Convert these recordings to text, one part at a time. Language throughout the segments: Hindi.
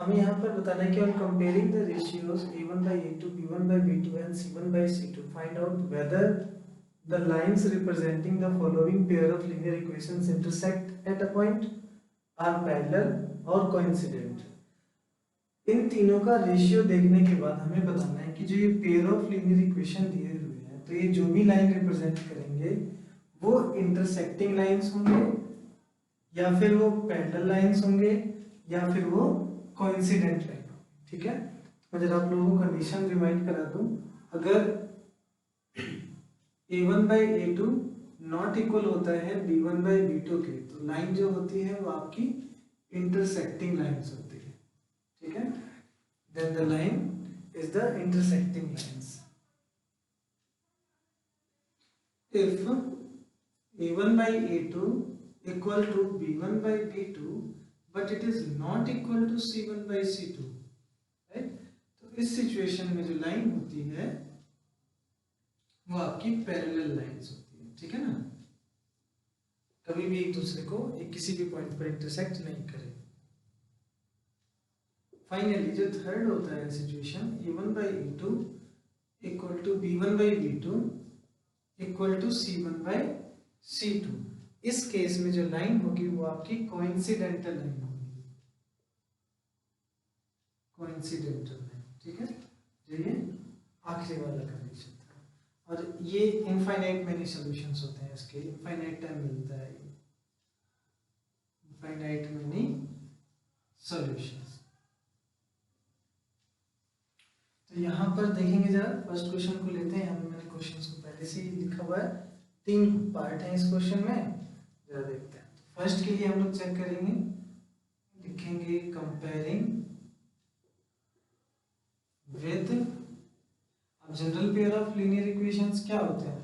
हमें यहाँ पर बताना है कि on comparing the ratios a1 by a2, b1 by b2 and c1 by c2, find out whether the lines representing the following pair of linear equations intersect at a point, are parallel or coincident. इन तीनों का रेशियो देखने के बाद हमें बताना है कि जो ये पेयर ऑफ लीनियर इक्वेशन दिए हुए हैं, तो ये जो भी लाइन रिप्रेजेंट करेंगे वो इंटरसेक्टिंग लाइंस होंगे, या फिर वो पैरेलल लाइंस होंगे, या फिर वो कोइंसिडेंट लाइन होंगे। ठीक है, तो जरा आप लोगों को कंडीशन रिमाइंड करा दूं, अगर a1 by a2 not equal होता है b1 बाई b2 के, तो लाइन जो होती है वो आपकी इंटरसेक्टिंग लाइंस होती है। ठीक है, then the line is the intersecting lines. If a1 by a2 equal to b1 by b2 but it is not equal to c1 by c2, right? तो इस सिचुएशन में जो लाइन होती है वो आपकी पैरेलल लाइंस होती है। ठीक है ना, कभी भी एक दूसरे को किसी भी पॉइंट पर इंटरसेक्ट नहीं करें। फाइनली जो थर्ड होता है situation a1 by a2 equal to b1 by b2 equal to c1 by c2, इस केस में जो लाइन होगी वो आपकी कोइंसिडेंटल लाइन होगी, कोइंसिडेंटल लाइन। ठीक है, जो ये आखिरी वाला कंडीशन था, और ये इनफाइनाइट मेनी सॉल्यूशंस होते हैं इसके, इनफाइनाइट टाइम मिलता है, इनफाइनाइट मेनी सॉल्यूशंस। तो यहाँ पर देखेंगे जरा, फर्स्ट क्वेश्चन को लेते हैं। यहाँ पे मैंने क्वेश्चंस को पहले से ही लिखा हुआ है, 3 पार्ट हैं इस क्वेश्चन में, जरा देखते हैं। तो फर्स्ट के लिए हम लोग चेक करेंगे, लिखेंगे कंपेयरिंग विद, अब general pair of linear equations क्या होते हैं,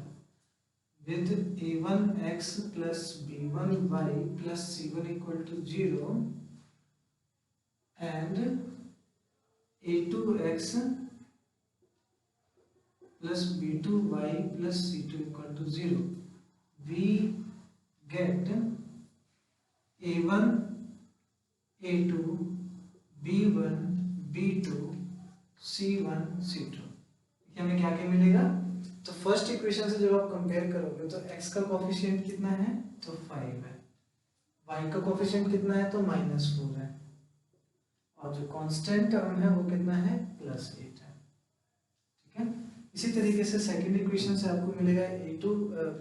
with a1x plus b1y plus c1 equal to 0 and a2x plus b2y plus c2 equal to 0, we get a1 a2 b1 b2 c1 c2। हमें क्या क्या मिलेगा, तो फर्स्ट इक्वेशन से जब आप कंपेयर करोगे तो x का कोफिशिएंट कितना है, तो 5 है, y का कोफिशिएंट कितना है, तो -4 है, और जो कांस्टेंट टर्म है वो कितना है, +8 है। ठीक है, इसी तरीके से सेकंड इक्वेशन से आपको मिलेगा a2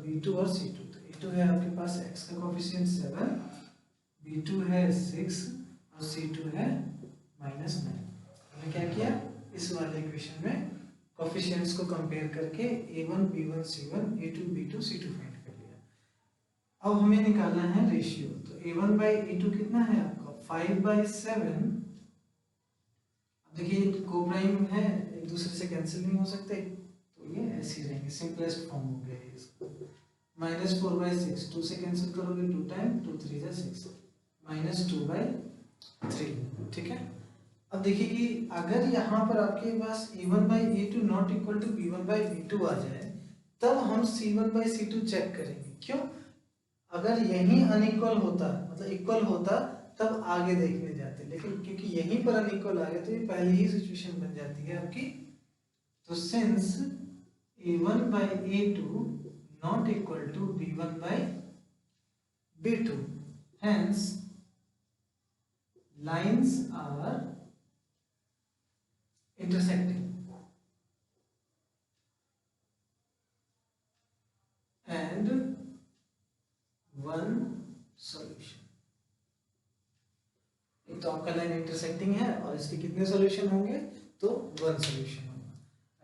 b2 और c2। तो a2 है आपके पास x का कोफिशिएंट 7, b2 है 6 और c2 है -9। हमने क्या किया, इस वाले इक्वेशन में कोफिशिएंट्स को कंपेयर करके a1 b1 c1 a2 b2 c2 find कर लिया। अब हमें निकालना है रेशियो, तो a1 बाई a2 कितना है आपका, 5/7। देखिए को प्राइम है, एक दूसरे से कैंसिल नहीं हो सकते, तो ये ऐसे ही रहेंगे, सिंपलेस्ट फॉर्म हो गया है इसका। -4/6, 2 से कैंसिल करोगे 2 टाइम, 2 3 6, -2/3। ठीक है, अब देखिए कि अगर यहाँ पर आपके पास a1 by a2 not equal to b1 by b2 आ जाए, तब हम c1 बाई c2 चेक करेंगे। क्यों, अगर यही अनइक्वल होता, मतलब इक्वल होता, तब आगे देखने जाते, लेकिन क्योंकि यहीं पर अनइक्वल आ गया तो ये पहले ही सिचुएशन बन जाती है आपकी। तो since a1 by a2 not equal to b1 by b2, hence lines are intersecting and one solution। एक तो आपका लाइन इंटरसेक्टिंग है और इसके कितने सॉल्यूशन होंगे, तो 1 सॉल्यूशन होगा।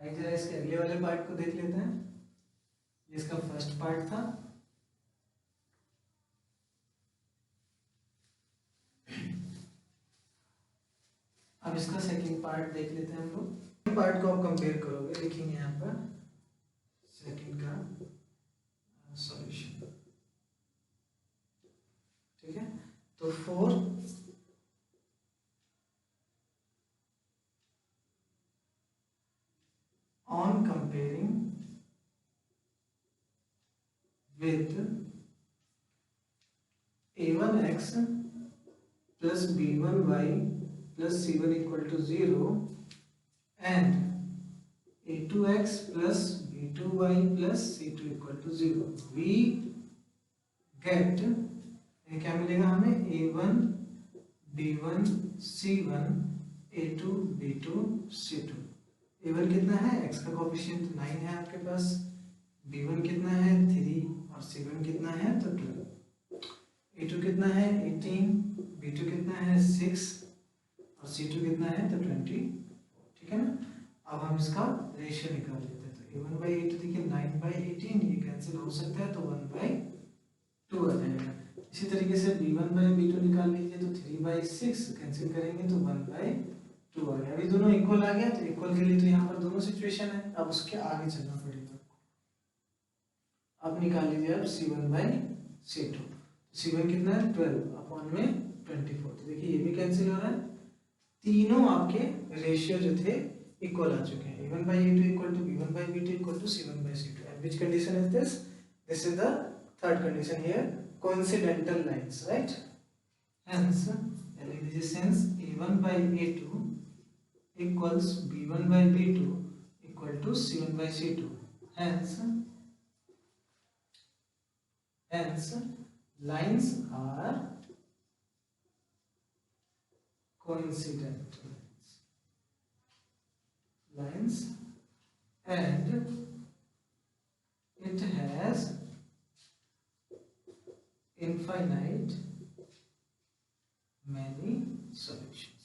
आइए जरा इसके अगले वाले पार्ट को देख लेते हैं, इसका फर्स्ट पार्ट था। अब इसका सेकंड पार्ट देख लेते हैं हम लोग। पार्ट को आप कंपेयर करोगे, लिखेंगे यहाँ पर सेकंड का सॉल्यूशन। ठीक है, तो 4 on comparing with a1x plus b1y plus c1 equal to 0 and a2x plus b2y plus c2 equal to 0, we get क्या मिलेगा हमें a1 b1 c1 a2 b2 c2। a1 कितना है, x का कोएफिशिएंट 9 है आपके पास, b1 कितना है 3 और c1 कितना है तो 12, a2 कितना है 18, b2 कितना है 6 और c2 कितना है तो 20। ठीक है ना। अब हम इसका रेशियो निकाल लेते हैं, तो a1/a2 देखिए 9/18 ये कैंसिल हो सकता है तो 1/2 आ जाएगा। इसी तरीके से b1/b2 निकाल लीजिए तो 3/6 कैंसिल करेंगे तो 1/2 आ गया। अभी दोनों इक्वल आ गया, तो इक्वल के लिए तो यहाँ पर दोनों सिचुएशन है, अब उसके आगे चलना पड़ेगा। अब निकाल लीजिए आप c1/c2, c1 कितना है 12 अपॉन में 24, तो देखिए ये भी कैंसिल हो रहा है, तीनों आपके रेशियो जो थे इक्वल आ चुके हैं। a1/a2 equal to b1/b2 equal to c1/c2, and which condition is this, this is the third condition here, coincidental lines, right. Hence लिख दीजिए since a1/a2 equals b1/b2 equal to c1/c2, hence lines are coincident lines and it has infinite many solutions,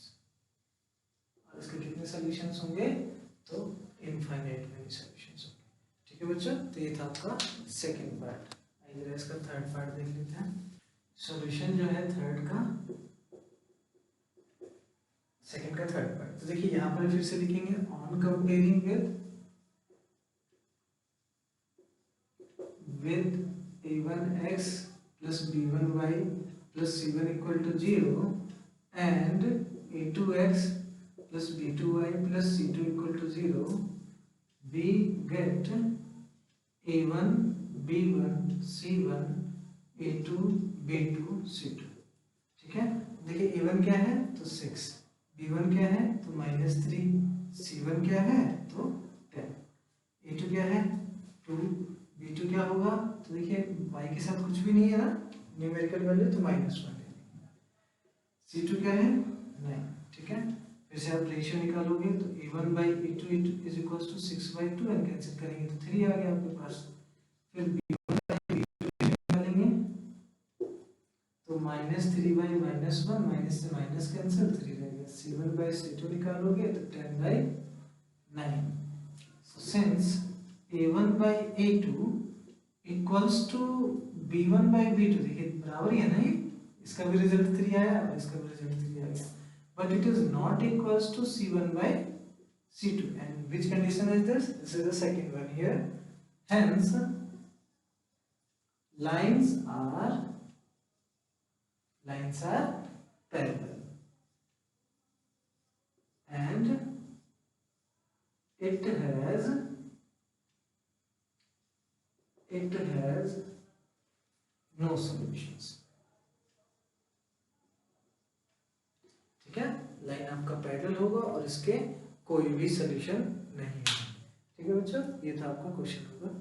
और इसके कितने सॉल्यूशंस होंगे तो इनफाइनाइट मेनी सॉल्यूशंस होंगे। ठीक है बच्चों, तो ये था आपका सेकंड पार्ट। आइए जरा इसका थर्ड पार्ट देख लेते हैं। सॉल्यूशन जो है थर्ड का, सेकंड का थर्ड पार्ट, तो देखिए यहाँ पर फिर से लिखेंगे on comparing with a1x plus b1y plus c1 equal to 0 and a2x plus b2y plus c2 equal to 0, we get a1 b1 c1 a2 b2 c2। ठीक है, देखिए a1 क्या है तो 6, b1 क्या है तो -3, c1 क्या है तो 10, a2 क्या है 2, b2 क्या होगा तो देखिए y के साथ कुछ भी नहीं है ना, न्यूमेरिकल वैल्यू तो -1 है, c2 क्या है 9। ठीक है, फिर से आप रेशियो निकालोगे तो a1/a2 is equals to 6/2 and cancel करेंगे तो 3 आ गया आपके पास। फिर b1/b2 निकालेंगे तो -3/-1, माइनस से माइनस कैंसिल 3 रह गया। c1/c2 निकालोगे तो 10/9। So since a1/a2 equals to b1/b2, देखिए बराबर ही है ना, ये इसका भी रिजल्ट 3 आया और इसका भी रिजल्ट 3 आ गया, but it is not equals to c1/c2, and which condition is this, this is the second one here, hence lines are parallel and it has no solutions। ठीक है, लाइन आपका पैरेलल होगा और इसके कोई भी सॉल्यूशन नहीं है। ठीक है बच्चों, ये था आपका क्वेश्चन नंबर